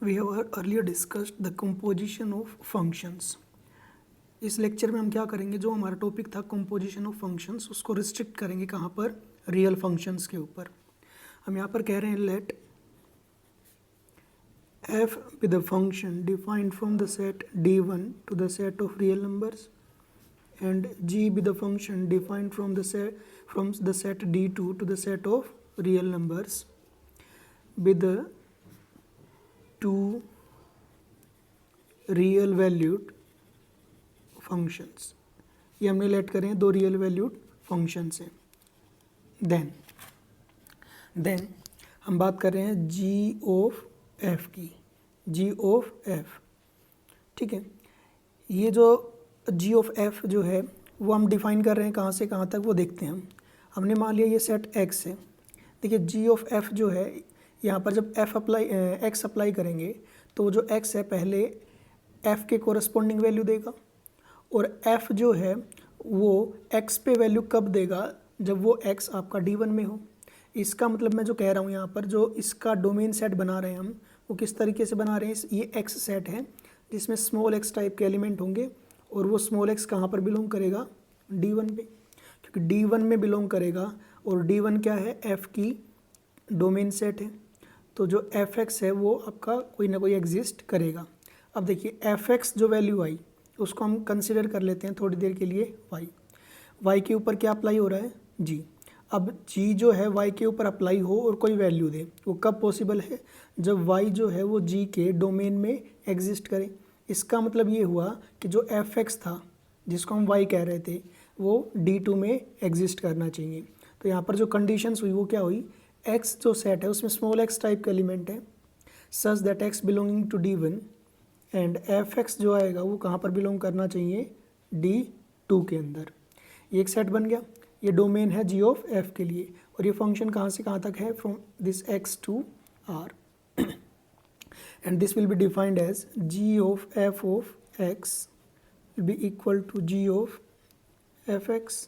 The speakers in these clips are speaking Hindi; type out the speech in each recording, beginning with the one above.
We have earlier discussed the composition of functions. इस लेक्चर में हम क्या करेंगे, जो हमारा टॉपिक था composition of functions, उसको रिस्ट्रिक्ट करेंगे कहाँ पर, रियल फंक्शंस के ऊपर। हम यहाँ पर कह रहे हैं let f be the function defined from the set d1 to the set of real numbers and g be the function defined from the set d2 to the set of real numbers with the two real valued functions. ये हमने लेट करें हैं दो रियल वैल्यूड फंक्शन से। देन हम बात कर रहे हैं जी ऑफ एफ की, जी ऑफ एफ। ठीक है, ये जो जी ऑफ एफ जो है वो हम डिफाइन कर रहे हैं कहाँ से कहाँ तक, वो देखते हैं हम। हमने मान लिया ये सेट एक्स है। देखिए जी ऑफ एफ जो है, यहाँ पर जब एक्स अप्लाई करेंगे तो जो एक्स है पहले एफ़ के कोरस्पॉन्डिंग वैल्यू देगा, और एफ़ जो है वो एक्स पे वैल्यू कब देगा, जब वो एक्स आपका D1 में हो। इसका मतलब मैं जो कह रहा हूँ यहाँ पर, जो इसका डोमेन सेट बना रहे हैं हम, वो किस तरीके से बना रहे हैं, ये एक्स सेट है जिसमें स्मॉल एक्स टाइप के एलिमेंट होंगे, और वो स्मॉल एक्स कहाँ पर बिलोंग करेगा, D1 पे, क्योंकि D1 में बिलोंग करेगा, और D1 क्या है, एफ़ की डोमेन सेट है। तो जो एफ एक्स है वो आपका कोई ना कोई एग्जिस्ट करेगा। अब देखिए एफ एक्स जो वैल्यू आई उसको हम कंसिडर कर लेते हैं थोड़ी देर के लिए वाई के ऊपर क्या अप्लाई हो रहा है, जी। अब जी जो है वाई के ऊपर अप्लाई हो और कोई वैल्यू दे, वो कब पॉसिबल है, जब वाई जो है वो जी के डोमेन में एग्जिस्ट करे। इसका मतलब ये हुआ कि जो एफ एक्स था जिसको हम वाई कह रहे थे वो D2 में एग्जिस्ट करना चाहिए। तो यहाँ पर जो कंडीशंस हुई वो क्या हुई, एक्स जो सेट है उसमें स्मॉल एक्स टाइप का एलिमेंट है, such that x belonging to D1 and f x जो आएगा वो कहाँ पर बिलोंग करना चाहिए, D2 के अंदर। ये एक सेट बन गया, ये डोमेन है जी ऑफ एफ के लिए, और ये फंक्शन कहाँ से कहाँ तक है, from this x to R, and this will be defined as g of x will be equal to g of f x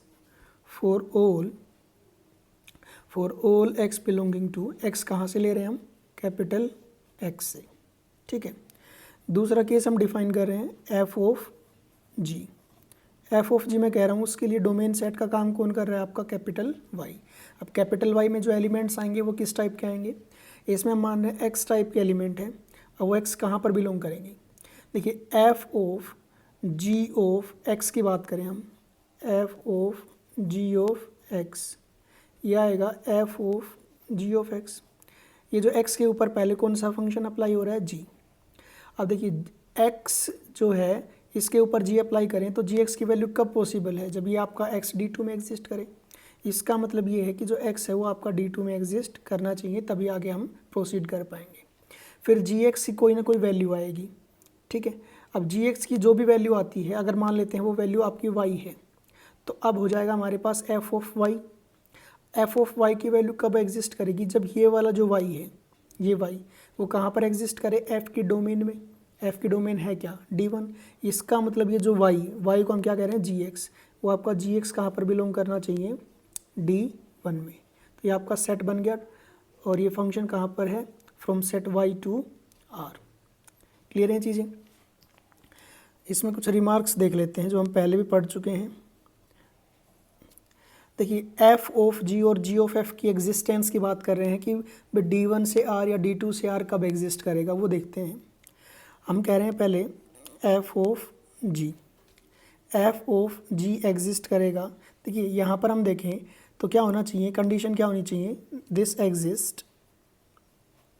for all x belonging to, x कहाँ से ले रहे हैं हम, कैपिटल एक्स से। ठीक है, दूसरा केस हम डिफाइन कर रहे हैं F of ji. F of G मैं कह रहा हूँ उसके लिए डोमेन सेट का काम कौन कर रहा है, आपका कैपिटल वाई। अब कैपिटल वाई में जो एलिमेंट्स आएंगे वो किस टाइप के आएंगे, इसमें हम मान रहे हैं एक्स टाइप के एलिमेंट है, और वो एक्स कहाँ पर बिलोंग करेंगे। देखिए f of g of x की बात करें हम, f of g of x, यह आएगा f of g of x. ये जो एक्स के ऊपर पहले कौन सा फंक्शन अप्लाई हो रहा है, जी। अब देखिए एक्स जो है इसके ऊपर जी अप्लाई करें तो जी एक्स की वैल्यू कब पॉसिबल है, जब ये आपका एक्स D2 में एग्जिस्ट करे। इसका मतलब ये है कि जो एक्स है वो आपका D2 में एग्जिस्ट करना चाहिए, तभी आगे हम प्रोसीड कर पाएंगे। फिर जी एक्स की कोई ना कोई वैल्यू आएगी। ठीक है, अब जी एक्स की जो भी वैल्यू आती है, अगर मान लेते हैं वो वैल्यू आपकी वाई है, तो अब हो जाएगा हमारे पास F of Y. F of Y की वैल्यू कब एग्जिस्ट करेगी, जब ये वाला जो वाई है, ये वाई वो कहाँ पर एग्जिस्ट करे, एफ़ की डोमेन में। एफ़ की डोमेन है क्या, D1। इसका मतलब ये जो वाई को हम क्या कह रहे हैं, जी एक्स, वो आपका जी एक्स कहाँ पर बिलोंग करना चाहिए, D1 में। तो ये आपका सेट बन गया, और ये फंक्शन कहाँ पर है, from set Y to R. Clear हैं चीज़ें। इसमें कुछ रिमार्क्स देख लेते हैं जो हम पहले भी पढ़ चुके हैं। देखिए एफ ऑफ जी और जी ऑफ एफ की एग्जिस्टेंस की बात कर रहे हैं कि D1 से आर या D2 से आर कब एग्जिस्ट करेगा, वो देखते हैं। हम कह रहे हैं पहले f of ji, F of g exist करेगा। देखिए यहाँ पर हम देखें तो क्या होना चाहिए, कंडीशन क्या होनी चाहिए, दिस एग्जिस्ट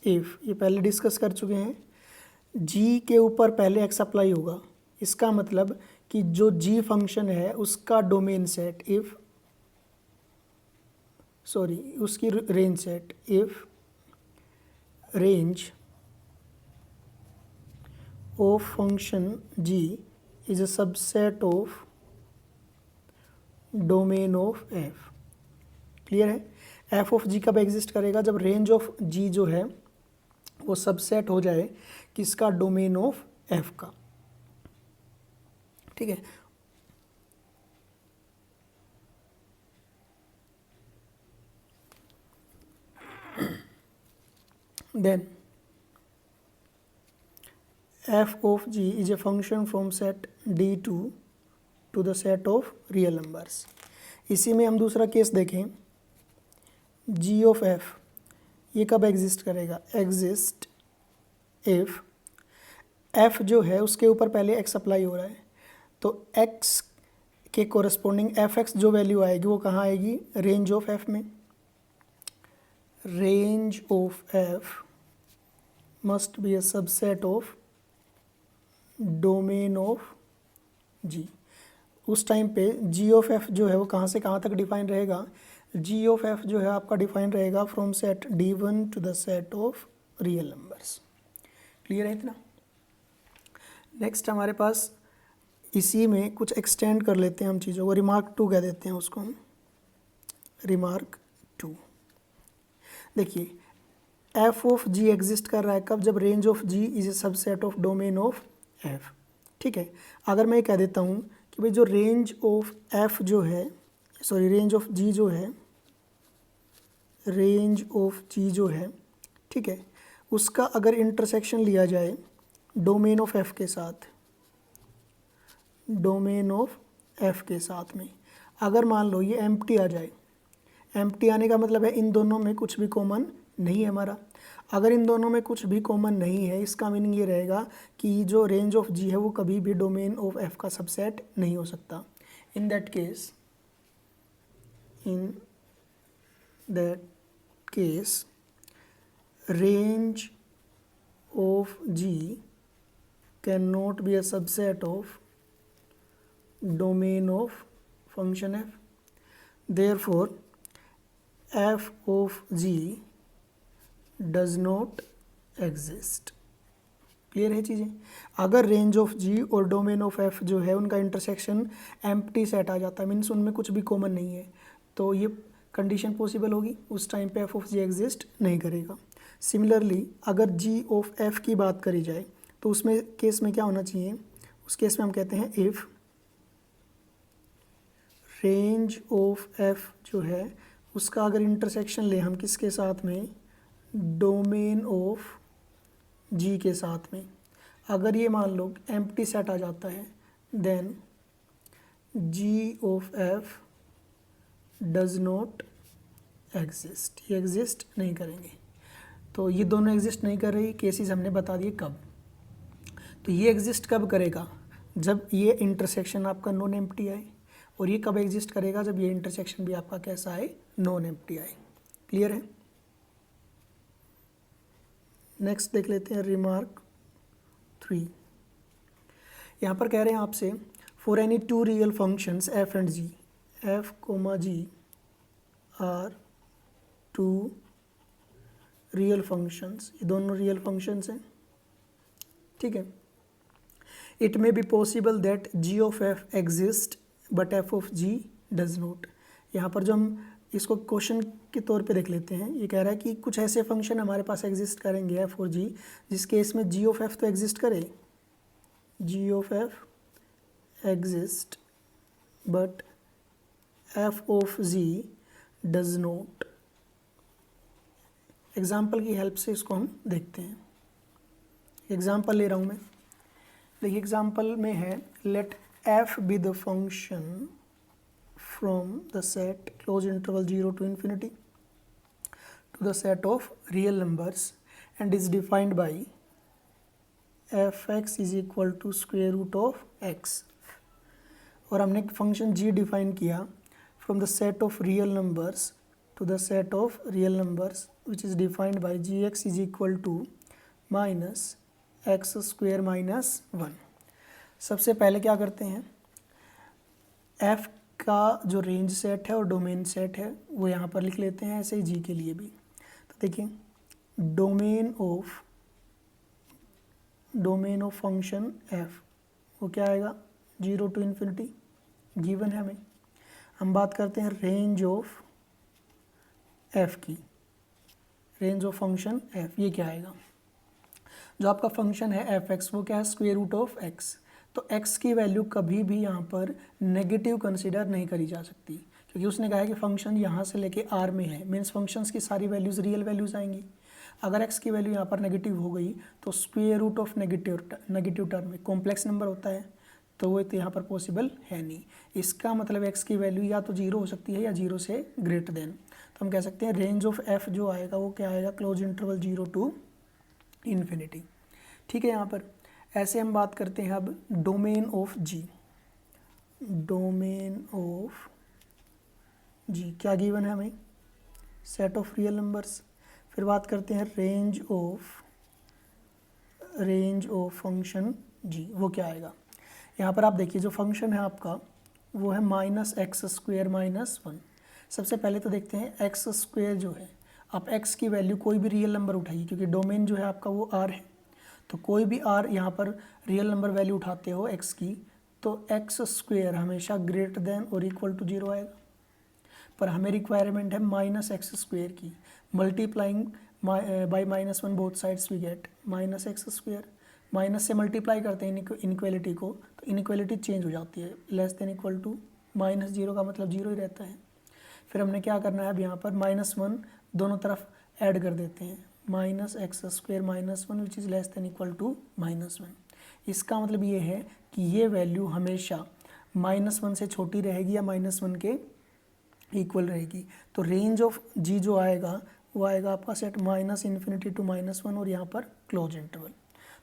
इफ़, ये पहले डिस्कस कर चुके हैं, जी के ऊपर पहले एक्स अप्लाई होगा। इसका मतलब कि जो जी फंक्शन है उसका डोमेन सेट उसकी range set, if range of function g is a subset of domain of f। Clear है, f ऑफ g कब एग्जिस्ट करेगा, जब रेंज ऑफ g जो है वो सबसेट हो जाए किसका, डोमेन ऑफ f का। ठीक है, then f of g is a function from set D2 to the set of real numbers. इसी में हम दूसरा केस देखें, जी ऑफ एफ, ये कब एग्जिस्ट करेगा? एग्जिस्ट इफ एफ जो है उसके ऊपर पहले एक्स अप्लाई हो रहा है, तो एक्स के कोरस्पोंडिंग एफ एक्स जो वैल्यू आएगी वो कहाँ आएगी? रेंज ऑफ एफ में। Range of f must be a subset of domain of g. उस टाइम पे जी ऑफ एफ जो है वो कहाँ से कहाँ तक डिफाइन रहेगा? जी ऑफ एफ जो है आपका डिफाइन रहेगा from set D1 to the set of real numbers. Clear है इतना? नेक्स्ट हमारे पास इसी में कुछ एक्सटेंड कर लेते हैं हम चीज़ों को, रिमार्क 2 कह देते हैं उसको हम, रिमार्क 2। देखिए एफ ऑफ जी एग्जिस्ट कर रहा है कब? जब range of g is a subset of domain of f. ठीक है, अगर मैं ये कह देता हूँ कि भाई जो रेंज ऑफ एफ जो है, सॉरी रेंज ऑफ जी जो है, रेंज ऑफ जी जो है, ठीक है, उसका अगर इंटरसेक्शन लिया जाए डोमेन ऑफ एफ के साथ, डोमेन ऑफ एफ के साथ में, अगर मान लो ये एम्प्टी आ जाए, एम्प्टी आने का मतलब है इन दोनों में कुछ भी कॉमन नहीं है हमारा। अगर इन दोनों में कुछ भी कॉमन नहीं है, इसका मीनिंग ये रहेगा कि जो रेंज ऑफ जी है वो कभी भी डोमेन ऑफ एफ का सबसेट नहीं हो सकता। In that case range of g can not be a subset of domain of function f, therefore f of g does not exist। Clear है चीज़ें? अगर रेंज ऑफ जी और डोमेन ऑफ एफ जो है उनका इंटरसेक्शन एम्प्टी सेट आ जाता है, मीन्स उनमें कुछ भी कॉमन नहीं है, तो ये कंडीशन पॉसिबल होगी, उस टाइम पे एफ ऑफ जी एग्जिस्ट नहीं करेगा। सिमिलरली अगर जी ऑफ एफ की बात करी जाए तो उसमें केस में क्या होना चाहिए? उस केस में हम कहते हैं इफ़ रेंज ऑफ एफ जो है उसका अगर इंटरसेक्शन ले हम किसके साथ में? डोमेन ऑफ जी के साथ में, अगर ये मान लो एम्प्टी सेट आ जाता है, then g of f does not exist, ये एग्जिस्ट नहीं करेंगे। तो ये दोनों एग्जिस्ट नहीं कर रही, केसेस हमने बता दिए कब। तो ये एग्जिस्ट कब करेगा? जब ये इंटरसेक्शन आपका नॉन एम्प्टी आए, और ये कब एग्जिस्ट करेगा? जब ये इंटरसेक्शन भी आपका कैसा आए? नॉन एम्प्टी आए। क्लियर है? नेक्स्ट देख लेते हैं रिमार्क 3। यहाँ पर कह रहे हैं आपसे for any two real functions f and g, f comma g are two real functions, ये दोनों रियल फंक्शंस हैं। ठीक है, it may be possible that g of f exist but f of g does not. यहाँ पर जो हम इसको क्वेश्चन के तौर पे देख लेते हैं, ये कह रहा है कि कुछ ऐसे फंक्शन हमारे पास एग्जिस्ट करेंगे एफ और जी, जिस केस में जी ऑफ एफ तो एग्जिस्ट करे, g of f exist but f of g does not. Example की हेल्प से इसको हम देखते हैं। एग्जाम्पल ले रहा हूँ मैं, देखिए एग्जाम्पल में है late f be the function from the set close interval 0 to infinity to the set of real numbers and is defined by fx is equal to square root of x। और हमने फंक्शन g डिफाइन किया from the set of real numbers to the set of real numbers which is defined by gx is equal to minus x square minus 1। सबसे पहले क्या करते हैं, f का जो रेंज सेट है और डोमेन सेट है वो यहाँ पर लिख लेते हैं, ऐसे ही g के लिए भी। तो देखिए डोमेन ऑफ फंक्शन f वो क्या आएगा? 0 to इन्फिनिटी गिवन है हमें। हम बात करते हैं रेंज ऑफ f की, रेंज ऑफ फंक्शन f, ये क्या आएगा? जो आपका फंक्शन है एफ एक्स वो क्या है? Square root of x. तो x की वैल्यू कभी भी यहाँ पर नेगेटिव कंसीडर नहीं करी जा सकती, क्योंकि उसने कहा है कि फंक्शन यहाँ से लेके r में है, मीन्स फंक्शंस की सारी वैल्यूज़ रियल वैल्यूज़ आएंगी। अगर x की वैल्यू यहाँ पर नेगेटिव हो गई तो square root of negative term में कॉम्प्लेक्स नंबर होता है, तो वो तो यहाँ पर पॉसिबल है नहीं। इसका मतलब x की वैल्यू या तो 0 हो सकती है या 0 से ग्रेटर देन, तो हम कह सकते हैं रेंज ऑफ f जो आएगा वो क्या आएगा, क्लोज इंटरवल 0 टू इन्फिनिटी। ठीक है, यहाँ पर ऐसे हम बात करते हैं अब domain of g। Domain of g क्या गिवन है हमें, सेट ऑफ रियल नंबर्स। फिर बात करते हैं रेंज ऑफ फंक्शन g, वो क्या आएगा। यहाँ पर आप देखिए जो फंक्शन है आपका वो है -x² - 1। सबसे पहले तो देखते हैं x² जो है, आप x की वैल्यू कोई भी रियल नंबर उठाइए, क्योंकि डोमेन जो है आपका वो r है, तो कोई भी r यहाँ पर रियल नंबर वैल्यू उठाते हो x की, तो x² हमेशा ग्रेटर देन और इक्वल टू 0 आएगा। पर हमें रिक्वायरमेंट है -x² की, multiplying by -1 both sides we get -x²। Minus से मल्टीप्लाई करते हैं इनइक्वालिटी को, तो इनइक्वालिटी चेंज हो जाती है, लेस देन इक्वल टू -0 का मतलब 0 ही रहता है। फिर हमने क्या करना है, अब यहाँ पर -1 दोनों तरफ ऐड कर देते हैं, -x² - 1 which is less than equal to -1। इसका मतलब ये है कि ये वैल्यू हमेशा -1 से छोटी रहेगी या -1 के इक्वल रहेगी। तो रेंज ऑफ g जो आएगा वो आएगा आपका सेट -∞ टू -1 और यहाँ पर क्लोज इंटरवल।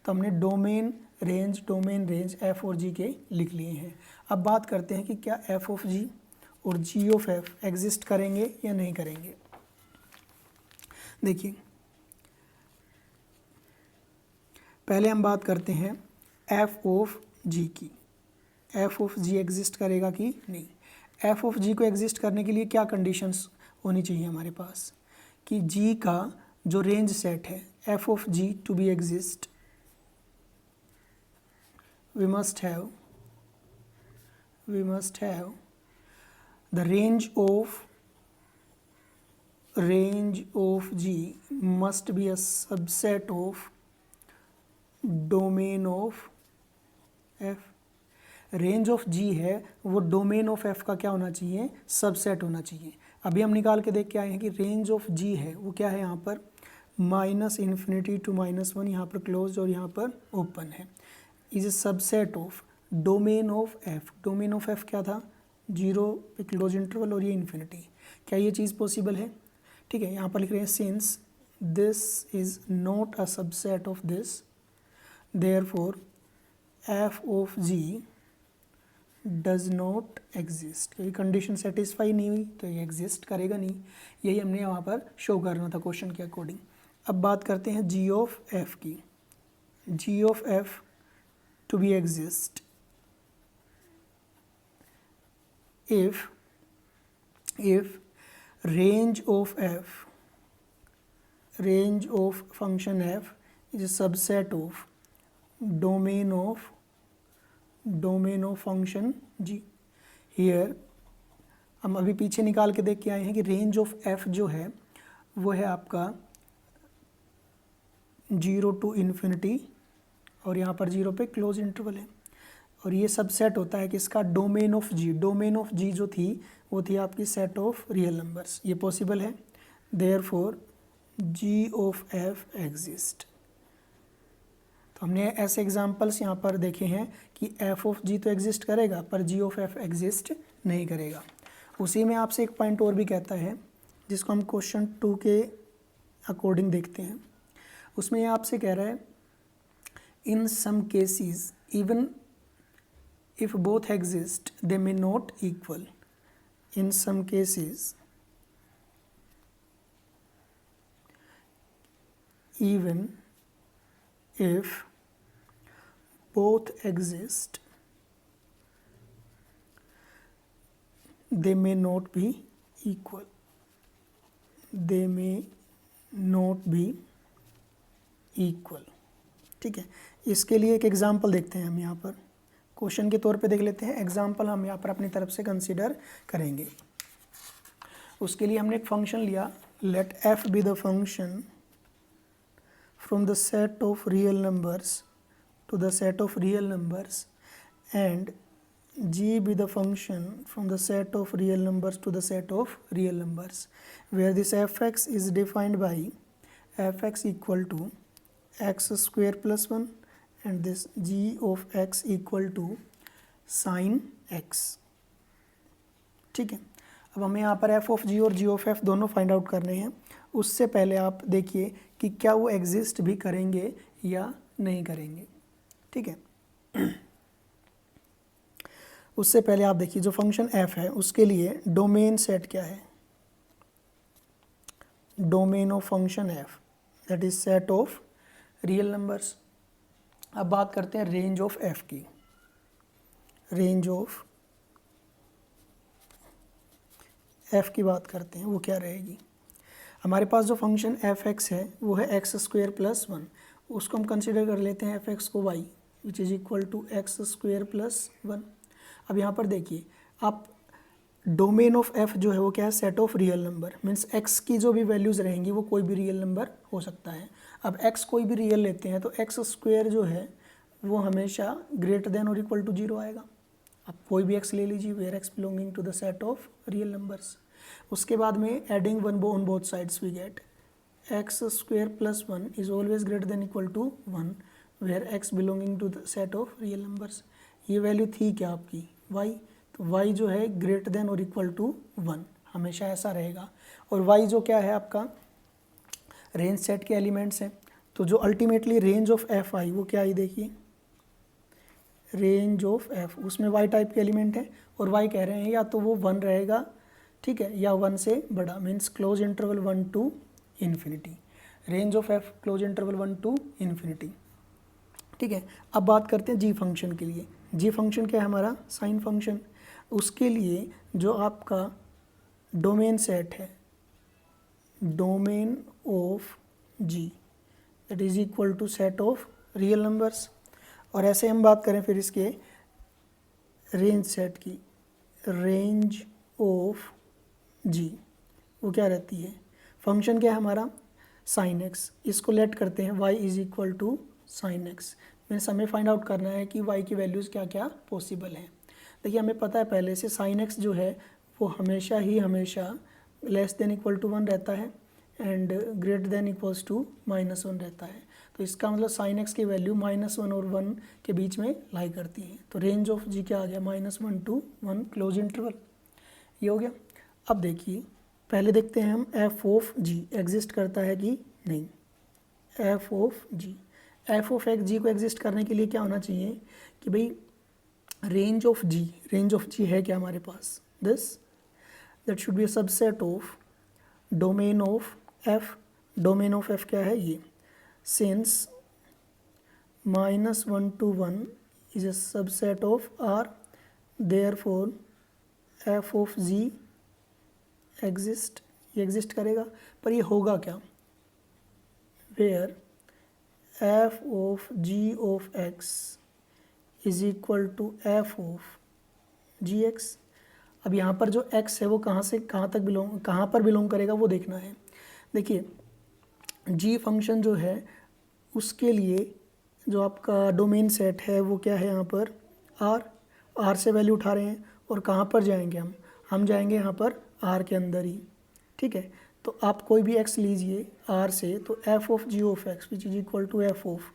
तो हमने डोमेन रेंज f और g के लिख लिए हैं। अब बात करते हैं कि क्या f ऑफ g और g ऑफ f एग्जिस्ट करेंगे या नहीं करेंगे। देखिए पहले हम बात करते हैं f ऑफ g की। f ऑफ g एग्जिस्ट करेगा कि नहीं। f ऑफ g को एग्जिस्ट करने के लिए क्या कंडीशंस होनी चाहिए हमारे पास, कि g का जो रेंज सेट है f of g to be exist, we must have the range of g must be a subset of domain of f। Range of g है वो डोमेन ऑफ f का क्या होना चाहिए, सबसेट होना चाहिए। अभी हम निकाल के देख के आए हैं कि रेंज ऑफ g है वो क्या है, यहाँ पर -∞ टू -1, यहाँ पर क्लोज और यहाँ पर ओपन है, is a subset of domain of f। Domain of f क्या था, 0 पे क्लोज इंटरवल और ये इन्फिनिटी। क्या ये चीज़ पॉसिबल है। ठीक है, यहाँ पर लिख रहे हैं since this is not a subset of this therefore f of g does not exist. क्योंकि कंडीशन सेटिस्फाई नहीं हुई तो ये एग्जिस्ट करेगा नहीं। यही हमने यहाँ पर शो करना था क्वेश्चन के अकॉर्डिंग। अब बात करते हैं g ऑफ f की। g of f to be exist if range of function f is a subset of domain of function g। here हम अभी पीछे निकाल के देख के आए हैं कि रेंज ऑफ f जो है वो है आपका 0 टू इन्फिनिटी और यहाँ पर 0 पे क्लोज इंटरवल है, और ये सबसेट होता है कि इसका domain of g। Domain of g जो थी वो थी आपकी सेट ऑफ रियल नंबर्स, ये पॉसिबल है। Therefore g of f exist. तो हमने ऐसे एग्जांपल्स यहाँ पर देखे हैं कि f ऑफ g तो एग्जिस्ट करेगा पर g ऑफ f एग्जिस्ट नहीं करेगा। उसी में आपसे एक पॉइंट और भी कहता है जिसको हम क्वेश्चन 2 के अकॉर्डिंग देखते हैं। उसमें ये आपसे कह रहा है in some cases even if both exist they may not equal। in some cases even if both exist they may not be equal। they may not be equal। ठीक है, इसके लिए एक एग्जाम्पल देखते हैं हम यहाँ पर, क्वेश्चन के तौर पे देख लेते हैं। एग्जाम्पल हम यहाँ पर अपनी तरफ से कंसीडर करेंगे। उसके लिए हमने एक फंक्शन लिया, let f be the function from the set of real numbers to the set of real numbers and g be the function from the set of real numbers to the set of real numbers where this fx is defined by f x equal to x square plus one and this g of x equal to sine x. ठीक है, अब हमें यहाँ पर एफ ऑफ जी और जी ऑफ एफ दोनों फाइंड आउट करने हैं। उससे पहले आप देखिए कि क्या वो एग्जिस्ट भी करेंगे या नहीं करेंगे। ठीक है, उससे पहले आप देखिए जो फंक्शन f है उसके लिए डोमेन सेट क्या है। Domain of function f that is set of real numbers. अब बात करते हैं रेंज ऑफ f की। रेंज ऑफ f की बात करते हैं, वो क्या रहेगी। हमारे पास जो फंक्शन एफ एक्स है वो है एक्स स्क्वेयर प्लस वन, उसको हम कंसिडर कर लेते हैं एफ एक्स को y which is equal to x square plus one. अब यहाँ पर देखिए आप डोमेन ऑफ एफ जो है वो क्या है, set of real number, means x की जो भी वैल्यूज़ रहेंगी वो कोई भी रियल नंबर हो सकता है। अब एक्स कोई भी रियल लेते हैं तो एक्स स्क्वेयर जो है वो हमेशा ग्रेटर देन और इक्वल टू जीरो आएगा। आप कोई भी एक्स ले लीजिए where x belonging to the set of real numbers. उसके बाद में adding one on both sides we get x square plus one is always greater than equal to one where x belonging to the set of real numbers. ये वैल्यू थी क्या आपकी वाई, तो वाई जो है ग्रेटर देन और इक्वल टू वन, हमेशा ऐसा रहेगा। और वाई जो क्या है आपका रेंज सेट के एलिमेंट्स हैं, तो जो ultimately range of F I वो क्या आई देखिए, रेंज ऑफ एफ, उसमें वाई टाइप के एलिमेंट है और वाई कह रहे हैं या तो वो वन रहेगा, ठीक है, या वन से बड़ा, means close interval one two infinity. Range of F close interval one two infinity. ठीक है, अब बात करते हैं जी फंक्शन के लिए। जी फंक्शन क्या है हमारा, साइन फंक्शन। उसके लिए जो आपका डोमेन सेट है, domain of g that is equal to set of real numbers. और ऐसे हम बात करें फिर इसके रेंज सेट की, रेंज ऑफ जी वो क्या रहती है, फंक्शन क्या है हमारा साइन एक्स, इसको लेट करते हैं y is equal to sine x. Means हमें फाइंड आउट करना है कि y की वैल्यूज़ क्या क्या पॉसिबल हैं। देखिए हमें पता है पहले से साइन एक्स जो है वो हमेशा less than equal to one रहता है and greater than equals to minus one रहता है। तो इसका मतलब साइन एक्स की वैल्यू माइनस वन और वन के बीच में लाई करती है। तो रेंज ऑफ जी क्या आ गया, minus one two one clause interval, ये हो गया। अब देखिए पहले देखते हैं हम एफ ऑफ जी एग्जिस्ट करता है कि नहीं। F of ji, F of x g को एग्जिस्ट करने के लिए क्या होना चाहिए कि भाई रेंज ऑफ जी है क्या हमारे पास, this that should be a subset of domain of f. Domain of f क्या है ये, since minus one two one is a subset of R, therefore f of g exist, ये एग्जिस्ट करेगा। पर ये होगा क्या, where f of g of x is equal to f of g x. अब यहाँ पर जो x है वो कहाँ से कहाँ तक कहाँ पर बिलोंग करेगा वो देखना है। देखिए g फंक्शन जो है उसके लिए जो आपका डोमेन सेट है वो क्या है यहाँ पर r से वैल्यू उठा रहे हैं और कहाँ पर जाएंगे हम जाएंगे यहाँ पर r के अंदर ही। ठीक है, तो आप कोई भी x लीजिए r से, तो f of g of x which is equal to f of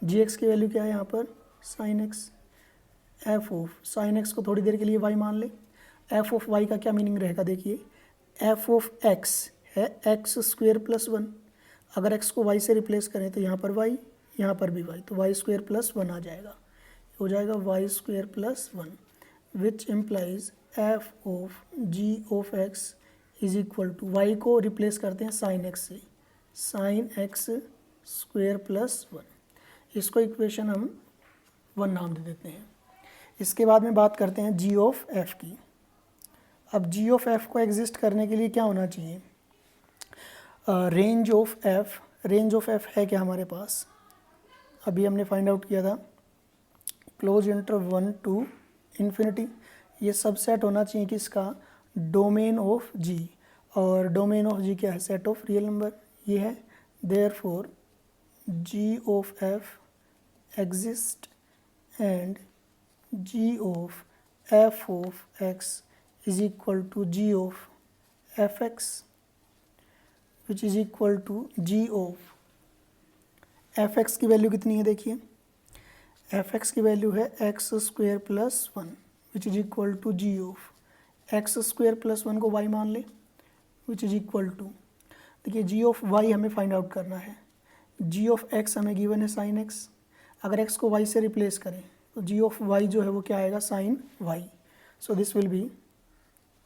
g x की वैल्यू क्या है यहाँ पर sine x. f of sine x को थोड़ी देर के लिए y मान ले। f ऑफ y का क्या मीनिंग रहेगा, देखिए f ऑफ x है एक्स स्क्वेयर प्लस वन, अगर x को y से रिप्लेस करें तो यहाँ पर y, यहाँ पर भी y, तो वाई स्क्वेयर प्लस वन आ जाएगा, हो जाएगा y square plus one, which implies f of g of x is equal to y को रिप्लेस करते हैं साइन एक्स से, sine x square plus one. इसको इक्वेशन हम वन नाम दे देते हैं। इसके बाद में बात करते हैं जी ऑफ एफ की। अब जी ऑफ एफ को एग्जिस्ट करने के लिए क्या होना चाहिए, range of F. Range of f है क्या हमारे पास, अभी हमने फाइंड आउट किया था close interval one two infinity. ये सबसेट होना चाहिए किसका, डोमेन ऑफ जी, और डोमेन ऑफ जी क्या है, सेट ऑफ रियल नंबर ये है। Therefore g of f exist and g of f of x is equal to g of f x, which is equal to g of f x की वैल्यू कितनी है देखिए, एफ एक्स की वैल्यू है x square plus one which is equal to g of x square plus one को वाई मान ले विच इज इक्वल टू, देखिए जी ऑफ वाई हमें फाइंड आउट करना है, जी ऑफ एक्स हमें गिवन है साइन एक्स, अगर एक्स को वाई से रिप्लेस करें तो जी ऑफ वाई जो है वो क्या आएगा sine y, so this will be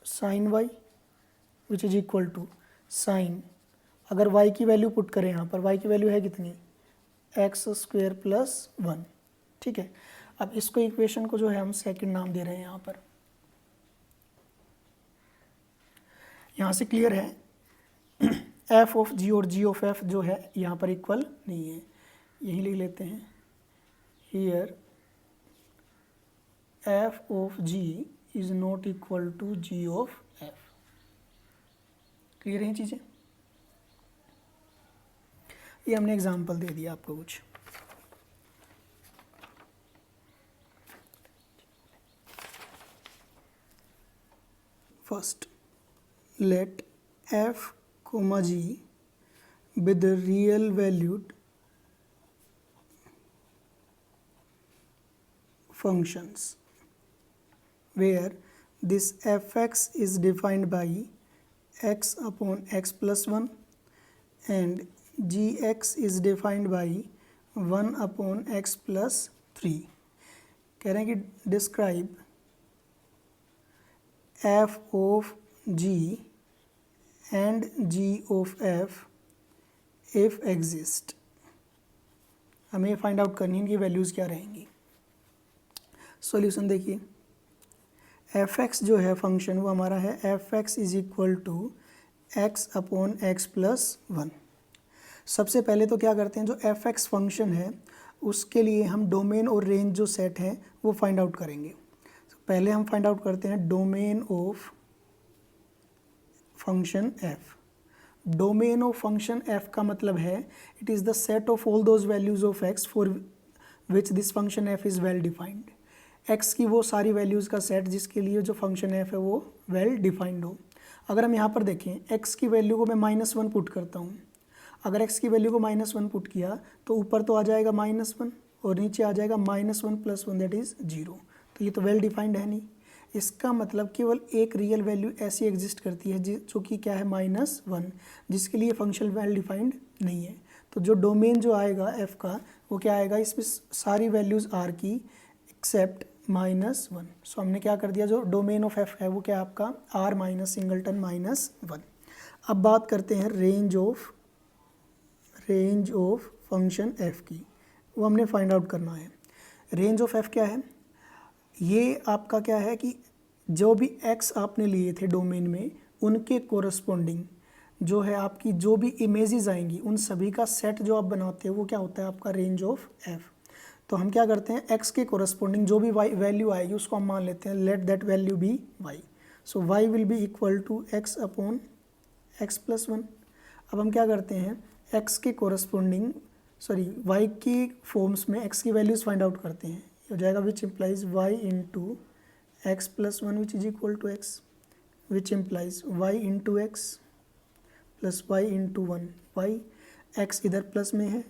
sine y which is equal to sine, अगर y की वैल्यू पुट करें यहाँ पर y की वैल्यू है कितनी एक्स स्क्वेयर प्लस वन, ठीक है। अब इसको इक्वेशन को जो है हम सेकंड नाम दे रहे हैं यहाँ पर, यहाँ से क्लियर है एफ ऑफ जी और जी ऑफ एफ जो है यहाँ पर इक्वल नहीं है, यही लिख लेते हैं here f of g is not equal to g of f. Clear है चीज़ें, ये हमने एग्जांपल दे दिया आपको कुछ। First let f comma g with the real valued functions where this fx is defined by x upon x plus 1 and gx is defined by 1 upon x plus 3। कह रहे हैं कि describe f of g and g of f if exist। हमें फाइंड आउट करनी है कि वैल्यूज़ क्या रहेंगी। सॉल्यूशन देखिए, एफ एक्स जो है फंक्शन वो हमारा है f x is equal to x upon x plus one. सबसे पहले तो क्या करते हैं, जो एफ एक्स फंक्शन है उसके लिए हम डोमेन और रेंज जो सेट हैं वो फाइंड आउट करेंगे। पहले हम फाइंड आउट करते हैं domain of function F. Domain of function F का मतलब है it is the set of all those values of x for which this function F is well defined. X की वो सारी वैल्यूज़ का सेट जिसके लिए जो फंक्शन एफ है वो वेल डिफाइंड हो। अगर हम यहाँ पर देखें एक्स की वैल्यू को मैं -1 पुट करता हूँ, अगर एक्स की वैल्यू को -1 पुट किया तो ऊपर तो आ जाएगा -1 और नीचे आ जाएगा -1 + 1 दैट इज़ 0। तो ये तो वेल डिफाइंड है नहीं। इसका मतलब केवल एक रियल वैल्यू ऐसी एग्जिस्ट करती है जो कि क्या है -1, जिसके लिए फंक्शन वेल डिफाइंड नहीं है। तो जो डोमेन जो आएगा एफ का वो क्या आएगा, इसमें सारी वैल्यूज़ आर की एक्सेप्ट -1। सो हमने क्या कर दिया, जो डोमेन ऑफ एफ है वो क्या आपका आर माइनस सिंगलटन -1। अब बात करते हैं रेंज ऑफ फंक्शन एफ की, वो हमने फाइंड आउट करना है। रेंज ऑफ एफ क्या है, ये आपका क्या है कि जो भी एक्स आपने लिए थे डोमेन में उनके कोरस्पॉन्डिंग जो है आपकी जो भी इमेजेस आएंगी उन सभी का सेट जो आप बनाते हो वो क्या होता है आपका रेंज ऑफ एफ। तो हम क्या करते हैं, एक्स के कोरस्पॉन्डिंग जो भी वैल्यू आएगी उसको हम मान लेते हैं let that value be y. So y will be equal to x upon x plus 1। अब हम क्या करते हैं, एक्स के कोरस्पॉन्डिंग वाई की फॉर्म्स में एक्स की वैल्यूज़ फाइंड आउट करते हैं। हो जाएगा which implies y into x plus 1 which is equal to x, which implies y into x plus y into 1। Y x इधर प्लस में है,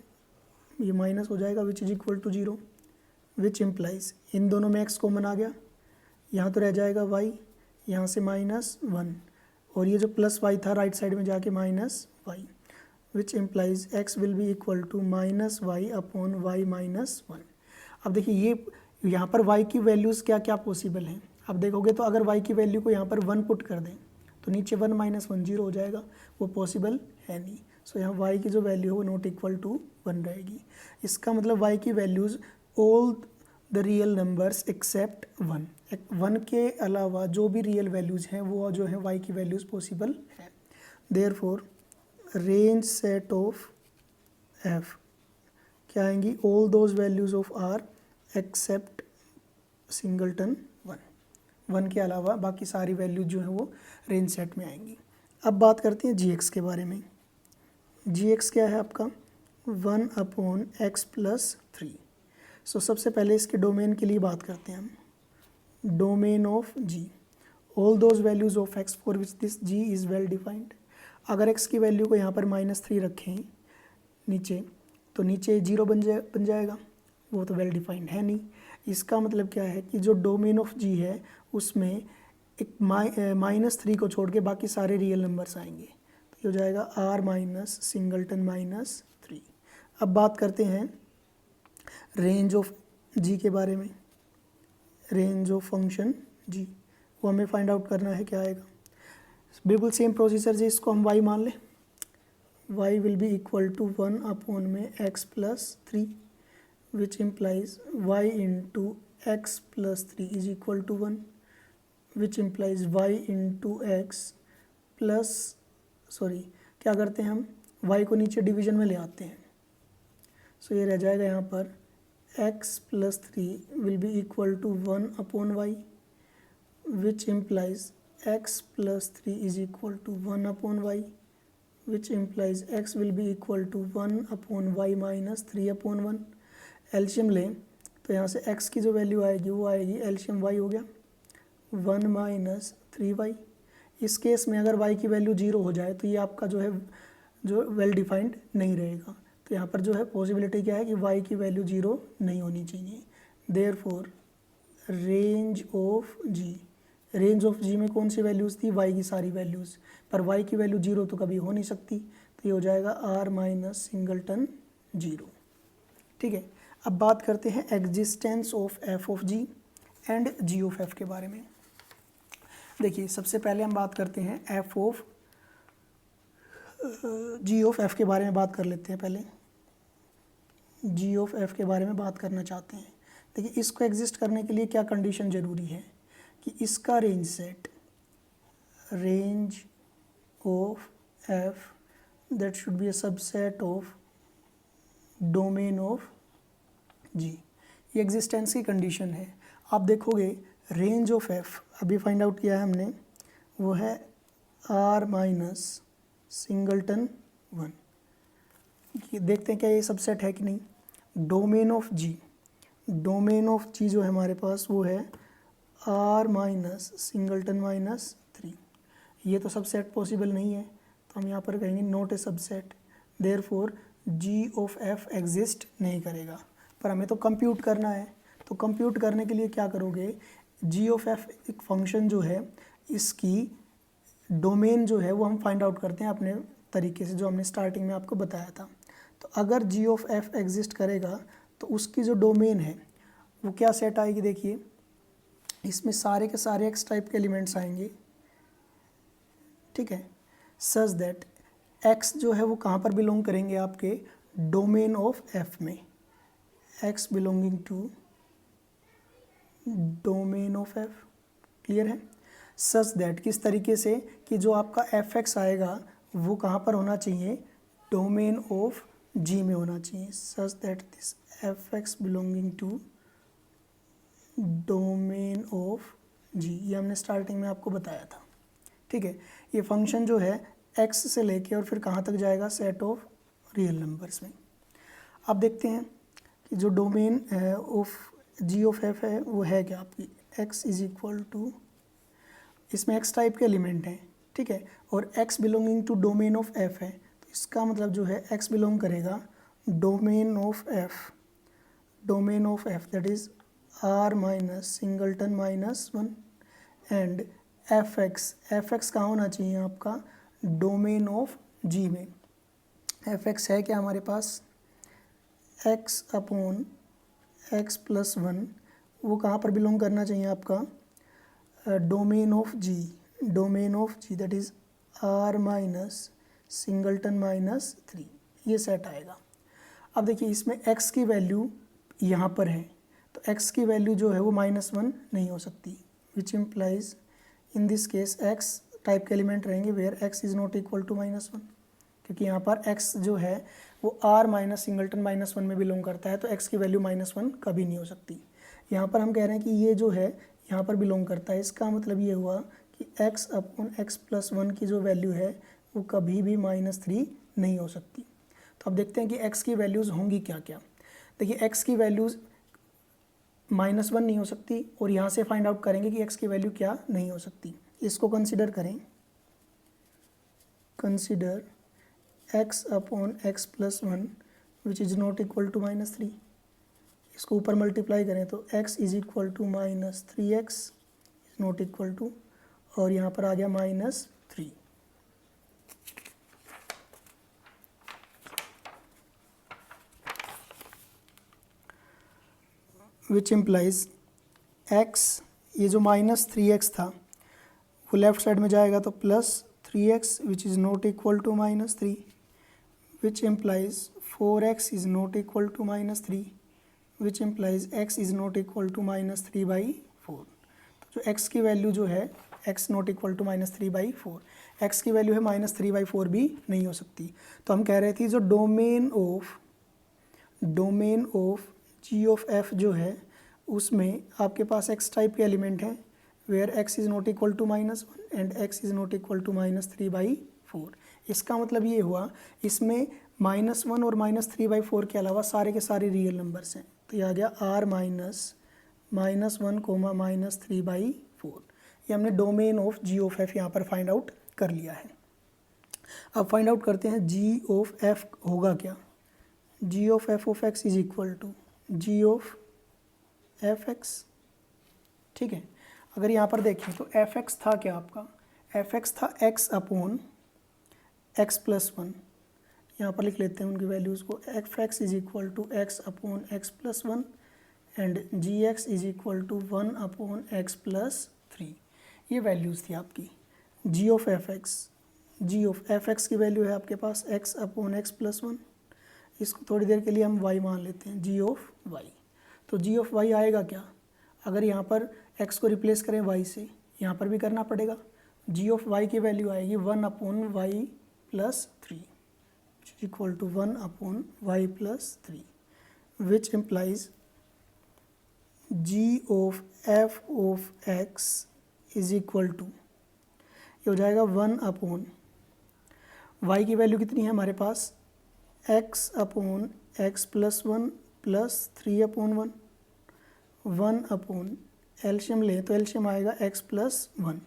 ये माइनस हो जाएगा which is equal to 0, which implies इन दोनों में एक्स कॉमन आ गया, यहाँ तो रह जाएगा वाई, यहाँ से -1 और ये जो प्लस वाई था राइट साइड में जाके -y, which implies x will be equal to -y upon y -1। अब देखिए ये यहाँ पर y की वैल्यूज़ क्या क्या पॉसिबल हैं। अब देखोगे तो अगर y की वैल्यू को यहाँ पर 1 पुट कर दें तो नीचे 1 - 1 0 हो जाएगा, वो पॉसिबल है नहीं। सो यहाँ y की जो वैल्यू है वो नॉट इक्वल टू 1 रहेगी। इसका मतलब y की values all the real numbers accept 1 के अलावा जो भी रियल वैल्यूज़ हैं वो जो है y की वैल्यूज़ पॉसिबल है। Therefore range set of f क्या आएंगी, all those values of r except singleton 1 के अलावा बाकी सारी वैल्यूज जो है वो रेंज सेट में आएंगी। अब बात करते हैं gx के बारे में। gx क्या है आपका 1 अपॉन एक्स प्लस 3। सो सबसे पहले इसके डोमेन के लिए बात करते हैं हम। Domain of g all those values of x for which this g is well defined. अगर x की वैल्यू को यहाँ पर -3 रखें नीचे, तो नीचे 0 बन जाएगा, वो तो वेल डिफाइंड है नहीं। इसका मतलब क्या है कि जो डोमेन ऑफ जी है उसमें एक -3 को छोड़ के बाकी सारे रियल नंबर्स आएंगे, तो ये हो जाएगा r माइनस सिंगलटन -3। अब बात करते हैं रेंज ऑफ जी के बारे में। रेंज ऑफ फंक्शन जी वो हमें फाइंड आउट करना है, क्या आएगा। बिल्कुल सेम प्रोसीजर है, इसको हम y मान लें। y will be equal to 1 upon में x plus 3 which implies y into x plus 3 is equal to 1 which implies y into x plus, sorry क्या करते हैं हम, y को नीचे डिवीजन में ले आते हैं, सो ये रह जाएगा यहाँ पर x plus 3 will be equal to 1 upon y which implies x plus 3 is equal to 1 upon y which implies x will be equal to 1 upon y minus 3 upon 1। एलशियम लें तो यहाँ से x की जो वैल्यू आएगी वो आएगी, एलशियम y हो गया 1 माइनस 3y। इस केस में अगर y की वैल्यू 0 हो जाए तो ये आपका जो है जो वेल डिफाइंड नहीं रहेगा, तो यहाँ पर जो है पॉसिबिलिटी क्या है कि y की वैल्यू 0 नहीं होनी चाहिए। Therefore range of g, range of g में कौन सी वैल्यूज़ थी, y की सारी वैल्यूज़, पर y की वैल्यू 0 तो कभी हो नहीं सकती, तो ये हो जाएगा r माइनस सिंगलटन 0। ठीक है, अब बात करते हैं existence of f of g and g of f के बारे में। देखिए सबसे पहले हम बात करते हैं f of g of f के बारे में बात कर लेते हैं। पहले g ऑफ f के बारे में बात करना चाहते हैं। देखिए इसको एग्जिस्ट करने के लिए क्या कंडीशन ज़रूरी है कि इसका range set, range of f that should be a subset of domain of g, ये एग्जिस्टेंस की कंडीशन है। आप देखोगे रेंज ऑफ f अभी फाइंड आउट किया है हमने, वो है r माइनस सिंगलटन 1। देखते हैं क्या ये सबसेट है कि नहीं। Domain of g, domain of g जो है हमारे पास वो है r माइनस सिंगलटन -3। ये तो सबसेट पॉसिबल नहीं है, तो हम यहाँ पर कहेंगे not a subset, therefore g of f exist नहीं करेगा। पर हमें तो कंप्यूट करना है, तो कंप्यूट करने के लिए क्या करोगे, g ऑफ f एक फंक्शन जो है इसकी डोमेन जो है वो हम फाइंड आउट करते हैं अपने तरीके से, जो हमने स्टार्टिंग में आपको बताया था। तो अगर g ऑफ f एग्जिस्ट करेगा तो उसकी जो डोमेन है वो क्या सेट आएगी, देखिए इसमें सारे के सारे x टाइप के एलिमेंट्स आएंगे। ठीक है, सच दैट x जो है वो कहाँ पर बिलोंग करेंगे, आपके डोमेन ऑफ f में, x belonging to domain of f। Clear है, सच दैट किस तरीके से कि जो आपका fx आएगा वो कहाँ पर होना चाहिए, डोमेन ऑफ g में होना चाहिए, such that this fx belonging to domain of g, ये हमने स्टार्टिंग में आपको बताया था। ठीक है, ये फंक्शन जो है x से लेके और फिर कहाँ तक जाएगा, सेट ऑफ रियल नंबर्स में। अब देखते हैं कि जो domain of g of f है वो है क्या आपकी, x इज इक्वल टू, इसमें x टाइप के एलिमेंट हैं। ठीक है, और x belonging to domain of f है, तो इसका मतलब जो है x बिलोंग करेगा domain of f, domain of f that is r minus singleton -1 and fx कहाँ होना चाहिए आपका, डोमेन ऑफ g में। fx है क्या हमारे पास, x अपॉन x प्लस 1, वो कहाँ पर बिलोंग करना चाहिए आपका, domain of g, domain of g that is r minus singleton -3, ये सेट आएगा। अब देखिए इसमें x की वैल्यू यहाँ पर है, तो x की वैल्यू जो है वो -1 नहीं हो सकती, which implies in this case x type के एलिमेंट रहेंगे where x is not equal to -1, क्योंकि यहाँ पर x जो है वो r माइनस सिंगलटन -1 में बिलोंग करता है, तो x की वैल्यू -1 कभी नहीं हो सकती। यहाँ पर हम कह रहे हैं कि ये जो है यहाँ पर बिलोंग करता है, इसका मतलब ये हुआ कि x अपॉन x प्लस 1 की जो वैल्यू है वो कभी भी -3 नहीं हो सकती। तो अब देखते हैं कि x की वैल्यूज़ होंगी क्या क्या। देखिए x की वैल्यूज़ -1 नहीं हो सकती, और यहाँ से फाइंड आउट करेंगे कि x की वैल्यू क्या नहीं हो सकती। इसको कंसिडर करें, consider x upon x plus 1 which is not equal to -3। इसको ऊपर मल्टीप्लाई करें तो x is equal to -3x is not equal to, और यहाँ पर आ गया -3। विच इम्प्लाइज x, ये जो -3x था वो लेफ्ट साइड में जाएगा तो +3x which is not equal to -3, which implies 4x is not equal to -3, which implies x is not equal to -3/4। तो जो x की वैल्यू जो है x not equal to -3/4, x की वैल्यू है -3/4 भी नहीं हो सकती। तो हम कह रहे थे जो domain of g of f जो है उसमें आपके पास x टाइप के एलिमेंट हैं where x is not equal to -1 and x is not equal to -3/4। इसका मतलब ये हुआ इसमें -1 और -3/4 के अलावा सारे के सारे रियल नंबर्स हैं। तो ये आ गया r -1, -3/4। ये हमने domain of g of f यहाँ पर फाइंड आउट कर लिया है। अब फाइंड आउट करते हैं g ऑफ f होगा क्या। g of f of x is equal to g of f x. ठीक है, अगर यहाँ पर देखें तो एफ एक्स था क्या आपका, एफ एक्स था x अपॉन x प्लस 1। यहाँ पर लिख लेते हैं उनकी वैल्यूज़ को, f x is equal to x upon x plus 1 and g x is equal to 1 upon x plus 3। ये वैल्यूज़ थी आपकी g ऑफ एफ एक्स की वैल्यू है आपके पास x अपॉन x प्लस 1। इसको थोड़ी देर के लिए हम y मान लेते हैं, g ऑफ y। तो g ऑफ y आएगा क्या, अगर यहाँ पर x को रिप्लेस करें y से, यहाँ पर भी करना पड़ेगा। g ऑफ y की वैल्यू आएगी 1 upon y plus 3 equal to 1 upon y plus 3, which implies g of f of x is equal to, ये हो जाएगा 1 अपॉन y की वैल्यू कितनी है हमारे पास x upon x plus 1 plus 3 upon 1 upon एलशियम ले तो एलशियम आएगा x प्लस 1।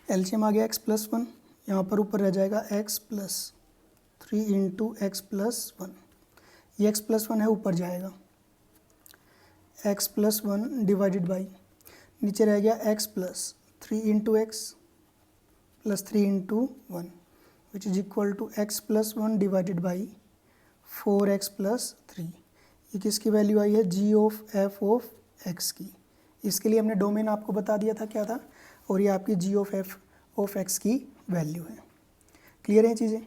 एलसीएम आ गया x प्लस 1, यहाँ पर ऊपर रह जाएगा x plus 3 into x plus 1। ये x प्लस 1 है ऊपर जाएगा, x प्लस 1 डिवाइडेड बाई नीचे रह गया x plus 3 into x plus 3 into 1 which is equal to x plus 1 divided by 4x plus 3। ये किसकी वैल्यू आई है, g of f of x की। इसके लिए हमने डोमेन आपको बता दिया था क्या था, और ये आपकी g of f of x की वैल्यू है। क्लियर है चीज़ें।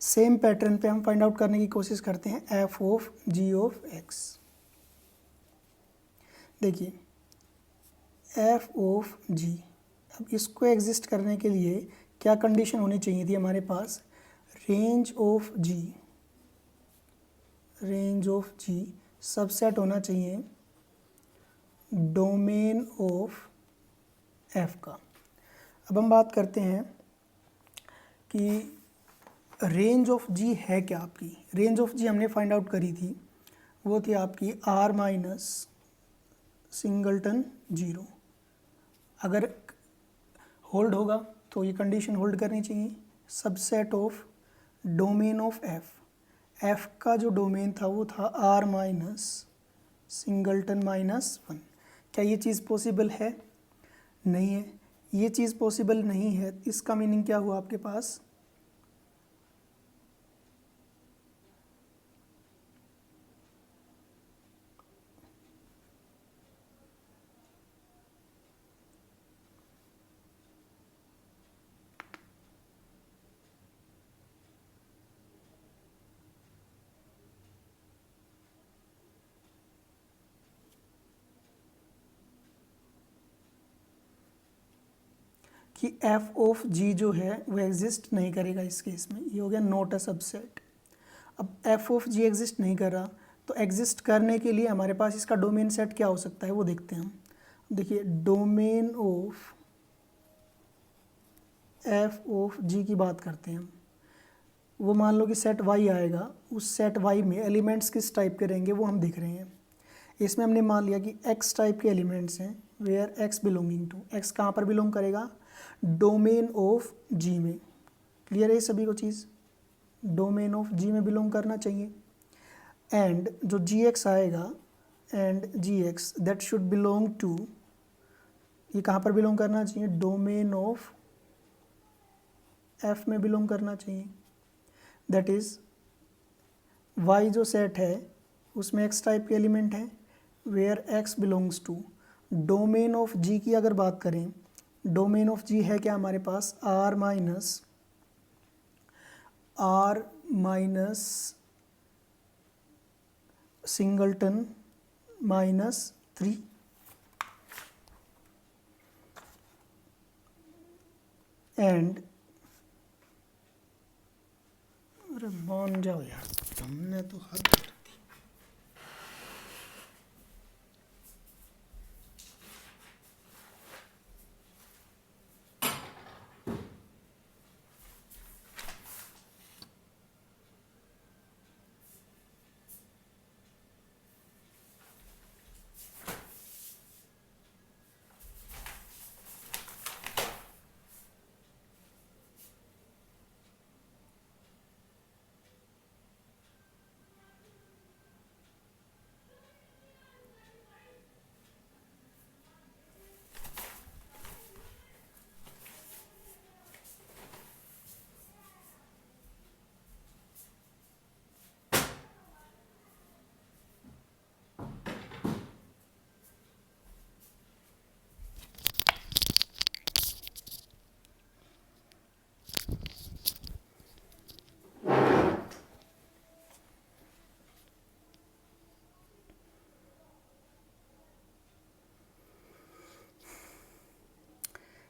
सेम पैटर्न पे हम फाइंड आउट करने की कोशिश करते हैं f of g of x। देखिए f ऑफ g, अब इसको एग्जिस्ट करने के लिए क्या कंडीशन होनी चाहिए थी हमारे पास, रेंज ऑफ g सबसेट होना चाहिए डोमेन ऑफ f का। अब हम बात करते हैं कि रेंज ऑफ g है क्या आपकी। रेंज ऑफ g हमने फाइंड आउट करी थी, वो थी आपकी r माइनस सिंगलटन 0। अगर होल्ड होगा तो ये कंडीशन होल्ड करनी चाहिए। Subset of domain of F, F का जो डोमेन था वो था आर माइनस सिंगलटन माइनस 1। क्या ये चीज़ पॉसिबल है? नहीं है। ये चीज़ पॉसिबल नहीं है, इसका मीनिंग क्या हुआ आपके पास? कि एफ ऑफ जी जो है वो एग्जिस्ट नहीं करेगा इस केस में। ये हो गया नॉट अ सबसेट। अब एफ ऑफ जी एग्जिस्ट नहीं कर रहा तो एग्जिस्ट करने के लिए हमारे पास इसका डोमेन सेट क्या हो सकता है वो देखते हैं हम। देखिए domain of f of g की बात करते हैं हम। वो मान लो कि सेट वाई आएगा, उस सेट वाई में एलिमेंट्स किस टाइप के रहेंगे वो हम देख रहे हैं। इसमें हमने मान लिया कि एक्स टाइप के एलिमेंट्स हैं, where x belonging to, x कहाँ पर बिलोंग करेगा? डोमेन ऑफ जी में। क्लियर है सभी को चीज़? डोमेन ऑफ जी में बिलोंग करना चाहिए। एंड जो जी एक्स आएगा and g x that should belong to, ये कहाँ पर बिलोंग करना चाहिए? डोमेन ऑफ एफ में बिलोंग करना चाहिए। दैट इज़ वाई जो सेट है उसमें एक्स टाइप के एलिमेंट हैं, where x belongs to. Domain of g की अगर बात करें, डोमेन ऑफ जी है क्या हमारे पास? R minus singleton minus 3 and, अरे मान जाओ यार, हमने तो हद कर दी।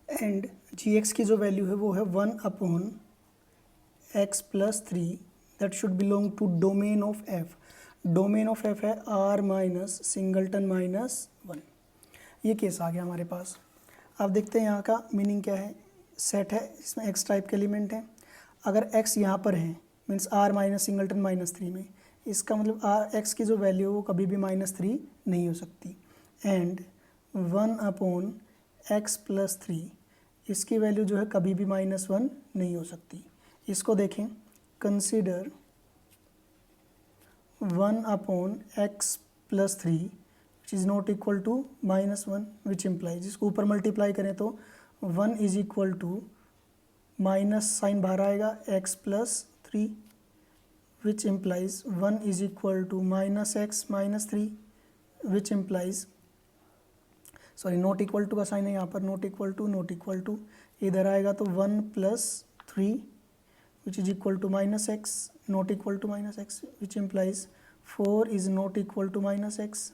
एंड जी एक्स की जो वैल्यू है वो है 1/x+3 that should belong to domain of f. Domain of f है आर माइनस सिंगलटन माइनस 1। ये केस आ गया हमारे पास। अब देखते हैं यहाँ का मीनिंग क्या है। सेट है, इसमें एक्स टाइप के एलिमेंट हैं। अगर एक्स यहाँ पर है means R minus singleton minus 3 में, इसका मतलब आर एक्स की जो वैल्यू है वो कभी भी -3 नहीं हो सकती। एंड 1/x+3 इसकी वैल्यू जो है कभी भी -1 नहीं हो सकती। इसको देखें, consider 1/x+3 which is not equal to -1 which implies, इसको ऊपर मल्टीप्लाई करें तो 1 is equal to minus sign बाहर आएगा x+3 which implies 1 is equal to -x-3 which implies, sorry not equal to का साइन है यहाँ पर, नॉट इक्वल टू इधर आएगा तो 1+3 which is equal to -x, not equal to -x which implies 4 is not equal to -x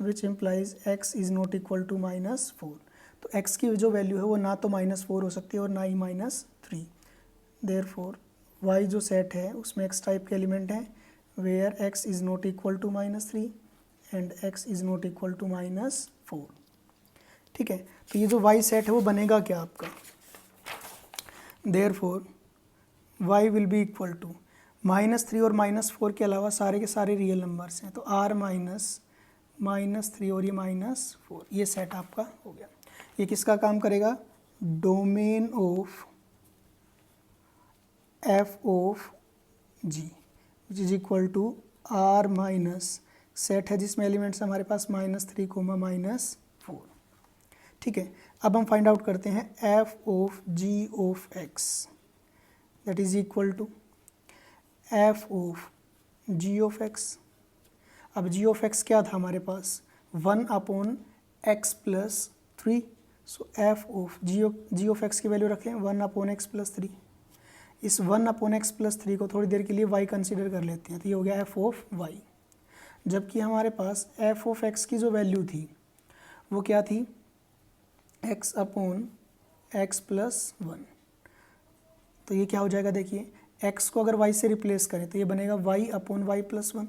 which implies x is not equal to -4। तो x की जो वैल्यू है वो ना तो -4 हो सकती है और ना ही -3। देयरफॉर y जो सेट है उसमें x टाइप के एलिमेंट हैं, where x is not equal to -3 and x is not equal to -4। ठीक है, तो ये जो y सेट है वो बनेगा क्या आपका? Therefore y will be equal to -3 और -4 के अलावा सारे के सारे रियल नंबर्स हैं, तो r -3 और ये -4, ये सेट आपका हो गया। ये किसका काम करेगा? Domain of f of g which is equal to R minus set है जिसमें एलिमेंट्स हमारे पास -3, -4। ठीक है, अब हम फाइंड आउट करते हैं F of g of x that is equal to f of g of x. अब जी ऑफ एक्स क्या था हमारे पास 1/x+3, so f of g of x की वैल्यू रखें 1/x+3। इस 1/x+3 को थोड़ी देर के लिए y कंसिडर कर लेते हैं, तो ये हो गया एफ ऑफ y। जबकि हमारे पास एफ ऑफ एक्स की जो वैल्यू थी वो क्या थी x/x+1। तो ये क्या हो जाएगा, देखिए x को अगर y से रिप्लेस करें तो ये बनेगा y/y+1,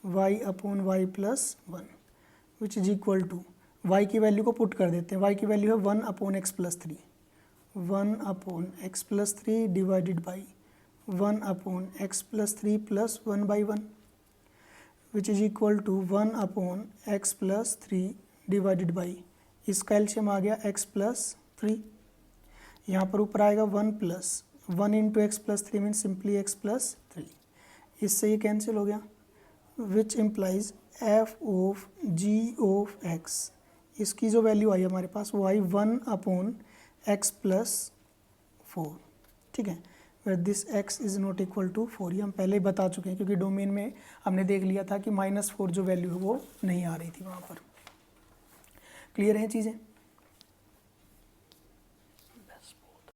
y/y+1 which is equal to y की वैल्यू को पुट कर देते हैं। y की वैल्यू है 1/x+3, 1/x+3 divided by 1/x+3 plus 1/1 which is equal to 1/x+3 divided by, इसका एलसीएम आ गया x+3। यहाँ पर ऊपर आएगा 1 into x+3 means simply x+3। इससे ये कैंसिल हो गया, which implies f of g of x, इसकी जो वैल्यू आई हमारे पास वो आई 1/x+4। ठीक है, where this x is not equal to 4। ये हम पहले ही बता चुके हैं क्योंकि डोमेन में हमने देख लिया था कि -4 जो वैल्यू है वो नहीं आ रही थी वहाँ पर। क्लियर है चीज़ें?